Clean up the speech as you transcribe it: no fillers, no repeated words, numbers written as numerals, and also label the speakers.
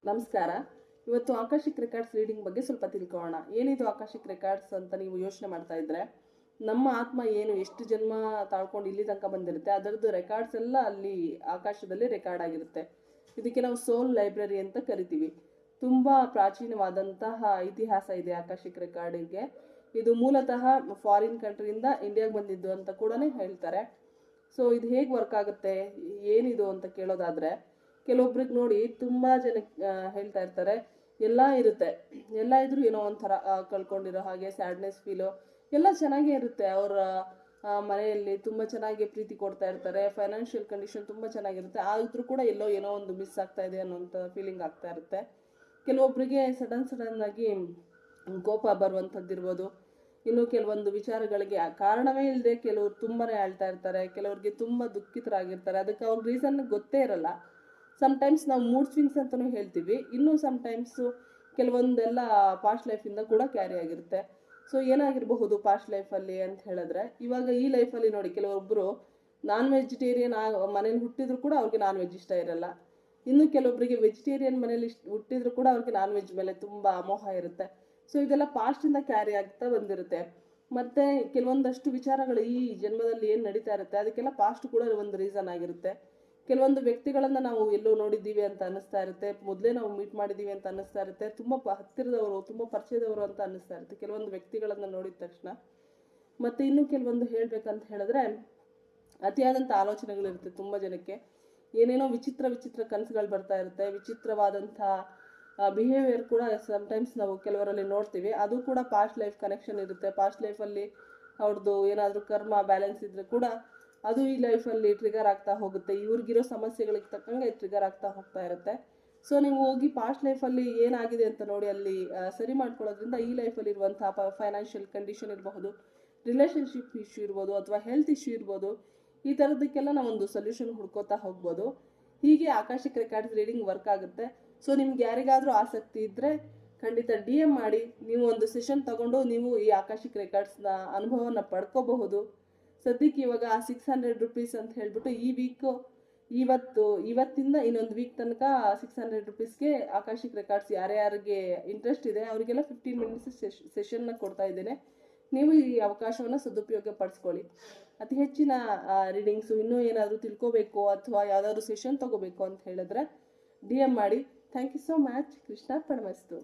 Speaker 1: ನಮಸ್ಕಾರ. ಇವತ್ತು ಆಕಾಶಿಕ್ records reading ಬಗ್ಗೆ ಸ್ವಲ್ಪ ತಿಳ್ಕೊಳ್ಳೋಣ. ಏನಿದು ಆಕಾಶಿಕ್ ರೆಕಾರ್ಡ್ಸ್ ಅಂತ ನೀವು ಯೋಚನೆ ಮಾಡ್ತಾ ಇದ್ರೆ, ನಮ್ಮ ಆತ್ಮ ಏನು ಎಷ್ಟು ಜನ್ಮ ತಾಳ್ಕೊಂಡು ಇಲ್ಲಿ ತನಕ ಬಂದಿರುತ್ತೆ ಅದರದ್ದು ರೆಕಾರ್ಡ್ಸ್ ಎಲ್ಲ ಅಲ್ಲಿ ಆಕಾಶದಲ್ಲಿ ರೆಕಾರ್ಡ್ ಆಗಿರುತ್ತೆ. ಇದಕ್ಕೆ ನಾವು ಸೋಲ್ ಲೈಬ್ರರಿ ಅಂತ ಕರಿತೀವಿ. ತುಂಬಾ ಪ್ರಾಚೀನವಾದಂತಹ ಇತಿಹಾಸ ಇದೆ ಆಕಾಶಿಕ್ ರೆಕಾರ್ಡಿಗೆ. ಇದು ಮೂಲತಃ ಫಾರಿನ್ ಕಂಟ್ರಿಯಿಂದ ಇಂಡಿಯಾಗೆ ಬಂದಿದ್ದು ಅಂತ ಕೂಡ ಹೇಳ್ತಾರೆ. ಸೊ ಇದು ಹೇಗೆ ವರ್ಕ್ ಆಗುತ್ತೆ, ಏನಿದು ಅಂತ ಕೇಳೋದಾದ್ರೆ, ಕೆಲವೊಬ್ರಿಗೆ ನೋಡಿ ತುಂಬಾ ಜನ ಹೇಳ್ತಾ ಇರ್ತಾರೆ ಎಲ್ಲ ಇರುತ್ತೆ, ಎಲ್ಲ ಇದ್ರು ಏನೋ ಒಂಥರ ಕಳ್ಕೊಂಡಿರೋ ಹಾಗೆ ಸ್ಯಾಡ್ನೆಸ್ ಫೀಲು ಎಲ್ಲ ಚೆನ್ನಾಗೇ ಇರುತ್ತೆ. ಅವರ ಮನೆಯಲ್ಲಿ ತುಂಬಾ ಚೆನ್ನಾಗಿ ಪ್ರೀತಿ ಕೊಡ್ತಾ ಇರ್ತಾರೆ, ಫೈನಾನ್ಷಿಯಲ್ ಕಂಡೀಷನ್ ತುಂಬಾ ಚೆನ್ನಾಗಿರುತ್ತೆ, ಆದ್ರೂ ಕೂಡ ಎಲ್ಲೋ ಏನೋ ಒಂದು ಮಿಸ್ ಆಗ್ತಾ ಇದೆ ಅನ್ನೋಂಥ ಫೀಲಿಂಗ್ ಆಗ್ತಾ ಇರುತ್ತೆ. ಕೆಲವೊಬ್ಬರಿಗೆ ಸಡನ್ ಆಗಿ ಕೋಪ ಬರುವಂಥದ್ದಿರ್ಬೋದು. ಇನ್ನು ಕೆಲವೊಂದು ವಿಚಾರಗಳಿಗೆ ಕಾರಣವೇ ಇಲ್ಲದೆ ಕೆಲವರು ತುಂಬಾನೇ ಆಳ್ತಾ ಇರ್ತಾರೆ, ಕೆಲವ್ರಿಗೆ ತುಂಬಾ ದುಃಖಿತರಾಗಿರ್ತಾರೆ, ಅದಕ್ಕೆ ಅವ್ರ ರೀಸನ್ ಗೊತ್ತೇ ಇರಲ್ಲ. ಸಮ್ಟೈಮ್ಸ್ ನಾವು ಮೂಡ್ ಸ್ವಿಂಗ್ಸ್ ಅಂತಲೂ ಹೇಳ್ತೀವಿ. ಇನ್ನು ಸಮ್ಟೈಮ್ಸು ಕೆಲವೊಂದೆಲ್ಲ ಪಾಸ್ಟ್ ಲೈಫಿಂದ ಕೂಡ ಕ್ಯಾರಿ ಆಗಿರುತ್ತೆ. ಸೊ ಏನಾಗಿರಬಹುದು ಪಾಸ್ಟ್ ಲೈಫಲ್ಲಿ ಅಂತ ಹೇಳಿದ್ರೆ, ಇವಾಗ ಈ ಲೈಫಲ್ಲಿ ನೋಡಿ ಕೆಲವೊಬ್ಬರು ನಾನ್ ವೆಜಿಟೇರಿಯನ್ ಮನೇಲಿ ಹುಟ್ಟಿದ್ರು ಕೂಡ ಅವ್ರಿಗೆ ನಾನ್ ವೆಜ್ ಇಷ್ಟ ಇರಲ್ಲ. ಇನ್ನು ಕೆಲವೊಬ್ಬರಿಗೆ ವೆಜಿಟೇರಿಯನ್ ಮನೇಲಿ ಹುಟ್ಟಿದ್ರು ಕೂಡ ಅವ್ರಿಗೆ ನಾನ್ ವೆಜ್ ಮೇಲೆ ತುಂಬ ಅಮೋಹ ಇರುತ್ತೆ. ಸೊ ಇದೆಲ್ಲ ಪಾಸ್ಟಿಂದ ಕ್ಯಾರಿ ಆಗ್ತಾ ಬಂದಿರುತ್ತೆ. ಮತ್ತೆ ಕೆಲವೊಂದಷ್ಟು ವಿಚಾರಗಳು ಈ ಜನ್ಮದಲ್ಲಿ ಏನು ನಡೀತಾ ಇರುತ್ತೆ ಅದಕ್ಕೆಲ್ಲ ಪಾಸ್ಟ್ ಕೂಡ ಒಂದು ರೀಸನ್ ಆಗಿರುತ್ತೆ. ಕೆಲವೊಂದು ವ್ಯಕ್ತಿಗಳನ್ನ ನಾವು ಎಲ್ಲೋ ನೋಡಿದ್ದೀವಿ ಅಂತ ಅನ್ನಿಸ್ತಾ ಇರುತ್ತೆ, ಮೊದಲೇ ನಾವು ಮೀಟ್ ಮಾಡಿದ್ದೀವಿ ಅಂತ ಅನ್ನಿಸ್ತಾ ಇರುತ್ತೆ, ತುಂಬ ಹತ್ತಿರದವರು ತುಂಬ ಪರಿಚಯದವರು ಅಂತ ಅನ್ನಿಸ್ತಾ ಇರುತ್ತೆ ಕೆಲವೊಂದು ವ್ಯಕ್ತಿಗಳನ್ನ ನೋಡಿದ ತಕ್ಷಣ. ಮತ್ತೆ ಇನ್ನು ಕೆಲವೊಂದು ಹೇಳ್ಬೇಕಂತ ಹೇಳಿದ್ರೆ, ಅತಿಯಾದಂಥ ಆಲೋಚನೆಗಳಿರುತ್ತೆ ತುಂಬ ಜನಕ್ಕೆ. ಏನೇನೋ ವಿಚಿತ್ರ ಕನಸುಗಳು ಬರ್ತಾ ಇರುತ್ತೆ, ವಿಚಿತ್ರವಾದಂಥ ಬಿಹೇವಿಯರ್ ಕೂಡ ಸಮ್ಟೈಮ್ಸ್ ನಾವು ಕೆಲವರಲ್ಲಿ ನೋಡ್ತೀವಿ. ಅದು ಕೂಡ ಪಾಸ್ಟ್ ಲೈಫ್ ಕನೆಕ್ಷನ್ ಇರುತ್ತೆ. ಪಾಸ್ಟ್ ಲೈಫಲ್ಲಿ ಅವ್ರದ್ದು ಏನಾದರೂ ಕರ್ಮ ಬ್ಯಾಲೆನ್ಸ್ ಇದ್ರೆ ಕೂಡ ಅದು ಈ ಲೈಫಲ್ಲಿ ಟ್ರಿಗರ್ ಆಗ್ತಾ ಹೋಗುತ್ತೆ. ಇವ್ರಿಗಿರೋ ಸಮಸ್ಯೆಗಳಿಗೆ ತಕ್ಕಂಗೆ ಟ್ರಿಗರ್ ಆಗ್ತಾ ಹೋಗ್ತಾ ಇರುತ್ತೆ. ಸೊ ನೀವು ಹೋಗಿ ಪಾಸ್ಟ್ ಲೈಫಲ್ಲಿ ಏನಾಗಿದೆ ಅಂತ ನೋಡಿ ಅಲ್ಲಿ ಸರಿ ಮಾಡ್ಕೊಳ್ಳೋದ್ರಿಂದ ಈ ಲೈಫಲ್ಲಿ ಇರುವಂತಹ ಫೈನಾನ್ಷಿಯಲ್ ಕಂಡೀಷನ್ ಇರಬಹುದು, ರಿಲೇಷನ್ಶಿಪ್ ಇಶ್ಯೂ ಇರ್ಬೋದು, ಅಥವಾ ಹೆಲ್ತ್ ಇಶ್ಯೂ ಇರ್ಬೋದು, ಈ ಥರದಕ್ಕೆಲ್ಲ ನಾವೊಂದು ಸೊಲ್ಯೂಷನ್ ಹುಡ್ಕೋತಾ ಹೋಗ್ಬೋದು. ಹೀಗೆ ಆಕಾಶಿಕ್ ರೆಕಾರ್ಡ್ಸ್ ರೀಡಿಂಗ್ ವರ್ಕ್ ಆಗುತ್ತೆ. ಸೊ ನಿಮ್ಗೆ ಯಾರಿಗಾದರೂ ಆಸಕ್ತಿ ಇದ್ದರೆ ಖಂಡಿತ DM ಮಾಡಿ, ನೀವು ಒಂದು ಸೆಷನ್ ತಗೊಂಡು ನೀವು ಈ ಆಕಾಶಿಕ್ ರೆಕಾರ್ಡ್ಸ್ನ ಅನುಭವನ ಪಡ್ಕೋಬಹುದು. ಸದ್ಯಕ್ಕೆ ಇವಾಗ 600 ರುಪೀಸ್ ಅಂತ ಹೇಳ್ಬಿಟ್ಟು ಈ ವೀಕ್ ಇವತ್ತಿಂದ ಇನ್ನೊಂದು ವೀಕ್ ತನಕ 600 ರುಪೀಸ್ಗೆ ಆಕಾಶಿಕ್ ರೆಕಾರ್ಡ್ಸ್ ಯಾರ್ಯಾರಿಗೆ ಇಂಟ್ರೆಸ್ಟ್ ಇದೆ ಅವರಿಗೆಲ್ಲ 15 ಮಿನಿಟ್ಸ್ ಸೆಷನ್ನ ಕೊಡ್ತಾ ಇದ್ದೇನೆ. ನೀವು ಈ ಅವಕಾಶವನ್ನು ಸದುಪಯೋಗ ಪಡಿಸ್ಕೊಳ್ಳಿ. ಅತಿ ಹೆಚ್ಚಿನ ರೀಡಿಂಗ್ಸು ಇನ್ನೂ ಏನಾದರೂ ತಿಳ್ಕೋಬೇಕು ಅಥವಾ ಯಾವುದಾದ್ರೂ ಸೆಷನ್ ತಗೋಬೇಕು ಅಂತ ಹೇಳಿದ್ರೆ DM ಮಾಡಿ. Thank you so much. Krishna ಪರಮಸ್ತು.